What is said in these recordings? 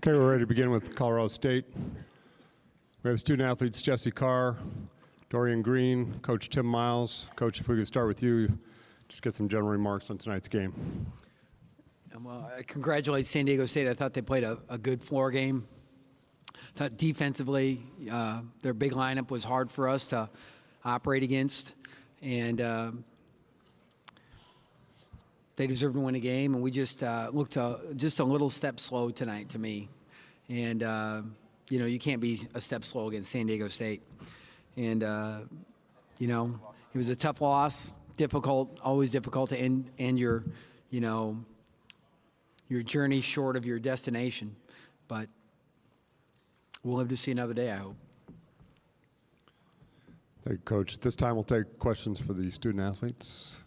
Okay, we're ready to begin with Colorado State. We have student athletes Jesse Carr, Dorian Green, Coach Tim Miles. Coach, if we could start with you, just get some general remarks on tonight's game. Well, I congratulate San Diego State. I thought they played a good floor game. I thought defensively, their big lineup was hard for us to operate against, and they deserved to win a game. And we just looked just a little step slow tonight to me. And you know, you can't be a step slow against San Diego State. And you know, it was a tough loss, difficult, always difficult to end your, you know, your journey short of your destination. But we'll live to see another day, I hope. Thank you, Coach. This time we'll take questions for the student athletes.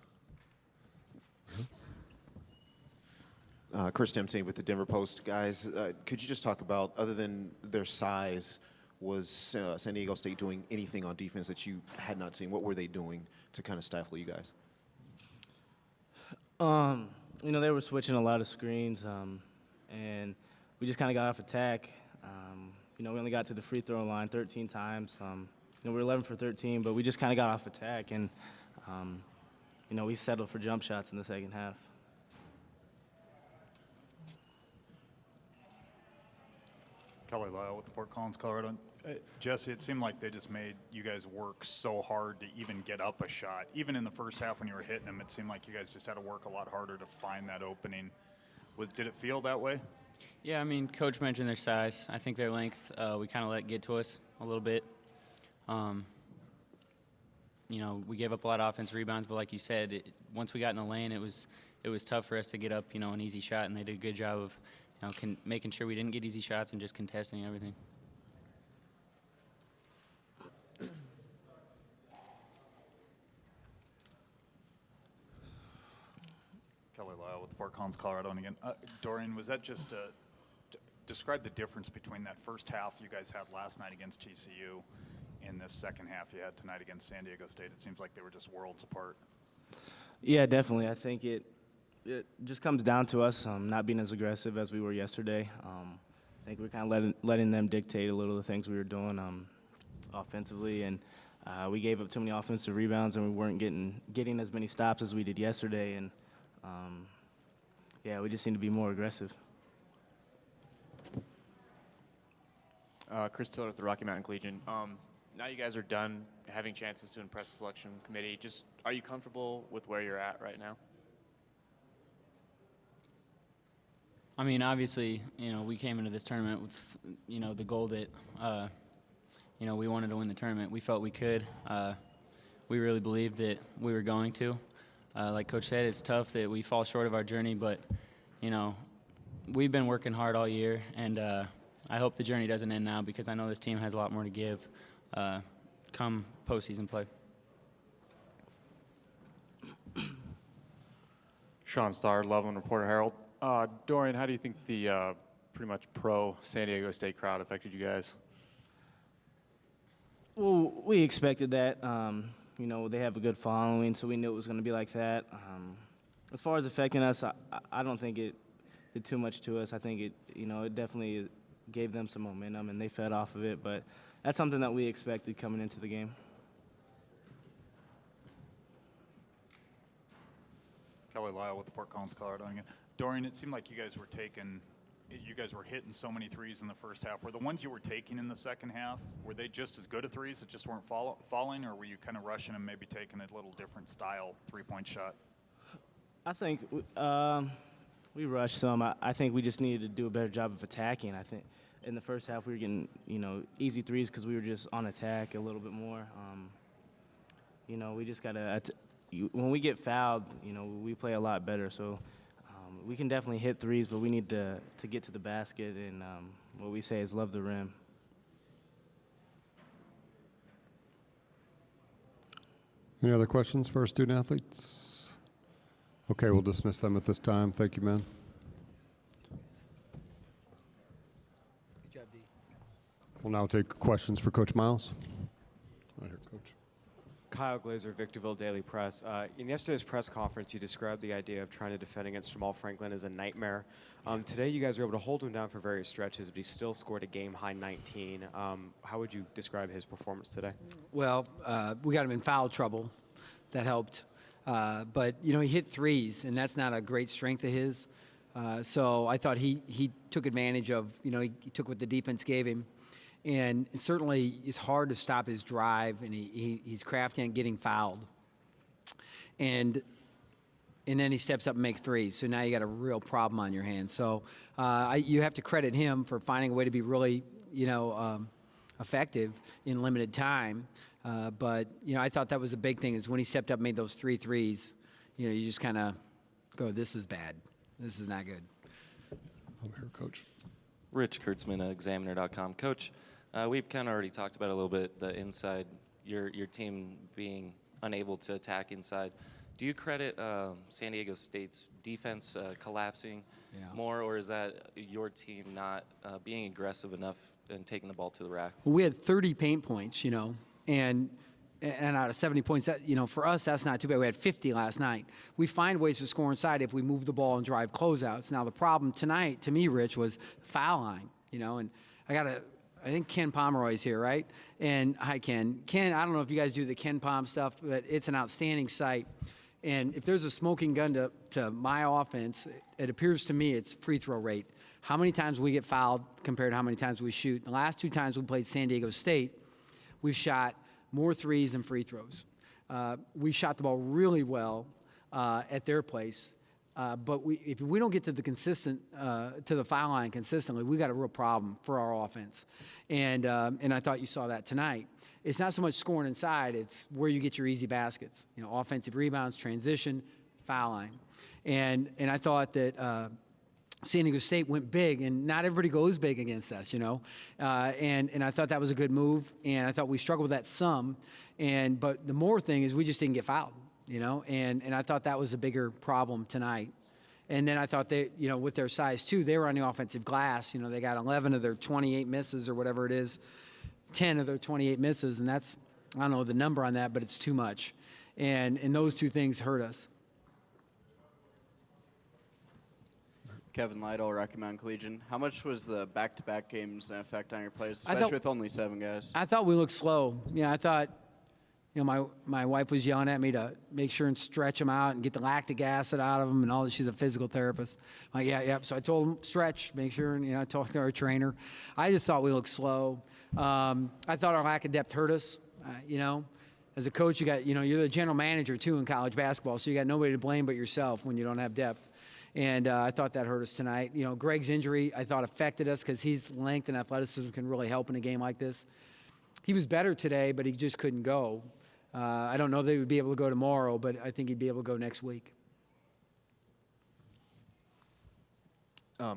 Chris Dempsey with the Denver Post. Guys, could you just talk about, other than their size, was San Diego State doing anything on defense that you had not seen? What were they doing to kind of stifle you guys? You know, they were switching a lot of screens, and we just kind of got off attack. You know, we only got to the free throw line 13 times. You know, we were 11 for 13, but we just kind of got off attack, and you know, we settled for jump shots in the second half. Kelly Lyle with the Fort Collins, Colorado. Jesse, it seemed like they just made you guys work so hard to even get up a shot. Even in the first half when you were hitting them, it seemed like you guys just had to work a lot harder to find that opening. Did it feel that way? Yeah, I mean, Coach mentioned their size. I think their length, we kind of let get to us a little bit. You know, we gave up a lot of offensive rebounds, but like you said, once we got in the lane, it was tough for us to get up, you know, an easy shot, and they did a good job of, you know, making sure we didn't get easy shots and just contesting everything. Kelly Lyle with Fort Collins, Colorado. And again, Dorian, was that just describe the difference between that first half you guys had last night against TCU and this second half you had tonight against San Diego State? It seems like they were just worlds apart. Yeah, definitely. I think it just comes down to us not being as aggressive as we were yesterday. I think we're kind of letting them dictate a little of the things we were doing offensively, and we gave up too many offensive rebounds, and we weren't getting as many stops as we did yesterday. And yeah, we just need to be more aggressive. Chris Tiller with the Rocky Mountain Collegian. Now you guys are done having chances to impress the selection committee. Just, are you comfortable with where you're at right now? I mean, obviously, you know, we came into this tournament with, you know, the goal that, you know, we wanted to win the tournament. We felt we could. We really believed that we were going to. Like Coach said, it's tough that we fall short of our journey, but, you know, we've been working hard all year, and I hope the journey doesn't end now because I know this team has a lot more to give come postseason play. Sean Starr, Loveland Reporter-Herald. Dorian, how do you think the pretty much pro San Diego State crowd affected you guys? Well, we expected that. You know, they have a good following, so we knew it was going to be like that. As far as affecting us, I don't think it did too much to us. I think it, you know, it definitely gave them some momentum, and they fed off of it. But that's something that we expected coming into the game. Kelly Lyle with the Fort Collins, Colorado. Again, Dorian, it seemed like you guys were hitting so many threes in the first half. Were the ones you were taking in the second half, were they just as good at threes that just weren't falling, or were you kind of rushing and maybe taking a little different style three-point shot? I think we rushed some. I think we just needed to do a better job of attacking. I think in the first half we were getting, you know, easy threes because we were just on attack a little bit more. You know, we just got to when we get fouled, you know, we play a lot better. So we can definitely hit threes, but we need to get to the basket, and what we say is love the rim. Any other questions for our student athletes? Okay, we'll dismiss them at this time. Thank you, man. Good job, D. We'll now take questions for Coach Miles. Right here, Coach. Kyle Glazer, Victorville Daily Press. In yesterday's press conference, you described the idea of trying to defend against Jamal Franklin as a nightmare. Today, you guys were able to hold him down for various stretches, but he still scored a game-high 19. How would you describe his performance today? Well, we got him in foul trouble. That helped. But, you know, he hit threes, and that's not a great strength of his. So I thought he took advantage of, you know, he took what the defense gave him. And certainly it's hard to stop his drive, and he's crafty and getting fouled. And then he steps up and makes threes. So now you got a real problem on your hands. So you have to credit him for finding a way to be really, you know, effective in limited time. But, you know, I thought that was the big thing is when he stepped up and made those 3 threes, you know, you just kind of go, this is bad. This is not good. Over here, Coach. Rich Kurtzman, Examiner.com. Coach, we've kind of already talked about a little bit the inside, your team being unable to attack inside. Do you credit San Diego State's defense collapsing more, or is that your team not being aggressive enough and taking the ball to the rack? Well, we had 30 paint points, you know, and out of 70 points, that, you know, for us, that's not too bad. We had 50 last night. We find ways to score inside if we move the ball and drive closeouts. Now, the problem tonight, to me, Rich, was foul line, you know, and I think Ken Pomeroy's here, right? And hi, Ken. Ken, I don't know if you guys do the Ken Pom stuff, but it's an outstanding site. And if there's a smoking gun to my offense, it appears to me it's free throw rate. How many times we get fouled compared to how many times we shoot. The last 2 times we played San Diego State, we've shot more threes than free throws. We shot the ball really well at their place. But if we don't get to the foul line consistently, we got a real problem for our offense. And I thought you saw that tonight. It's not so much scoring inside; it's where you get your easy baskets. You know, offensive rebounds, transition, foul line. And I thought that San Diego State went big, and not everybody goes big against us, you know. And I thought that was a good move, and I thought we struggled with that some. But the more thing is we just didn't get fouled. You know, and I thought that was a bigger problem tonight. And then I thought they, you know, with their size too, they were on the offensive glass. You know, they got 11 of their 28 misses or whatever it is, 10 of their 28 misses, and that's, I don't know the number on that, but it's too much. And those 2 things hurt us. Kevin Lytle, Rocky Mountain Collegian. How much was the back-to-back games an effect on your players, especially with only 7 guys? I thought we looked slow. Yeah, I thought. You know, my wife was yelling at me to make sure and stretch them out and get the lactic acid out of them and all that. She's a physical therapist. I'm like, yeah. So I told them, stretch, make sure, and, you know, I talked to our trainer. I just thought we looked slow. I thought our lack of depth hurt us. You know, as a coach, you're the general manager, too, in college basketball, so you got nobody to blame but yourself when you don't have depth. And I thought that hurt us tonight. You know, Greg's injury, I thought, affected us because his length and athleticism can really help in a game like this. He was better today, but he just couldn't go. I don't know that he would be able to go tomorrow, but I think he'd be able to go next week.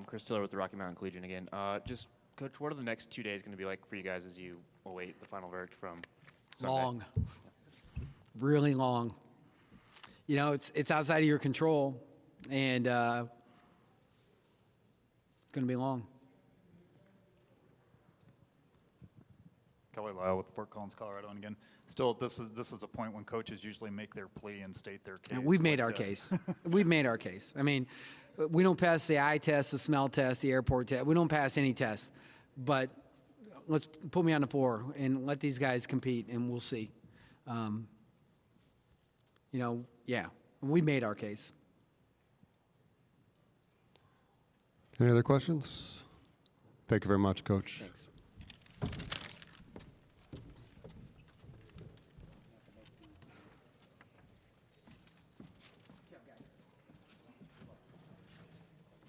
Chris Tiller with the Rocky Mountain Collegian again. Just, Coach, what are the next 2 days going to be like for you guys as you await the final verdict from Sunday? Long. Really long. You know, it's outside of your control, and it's going to be long. Kelly Lyle with Fort Collins, Colorado, and again, still, this is a point when coaches usually make their plea and state their case. And we've made our case. We've made our case. I mean, we don't pass the eye test, the smell test, the airport test. We don't pass any test. But let's put me on the floor and let these guys compete, and we'll see. You know, yeah, we made our case. Any other questions? Thank you very much, Coach. Thanks.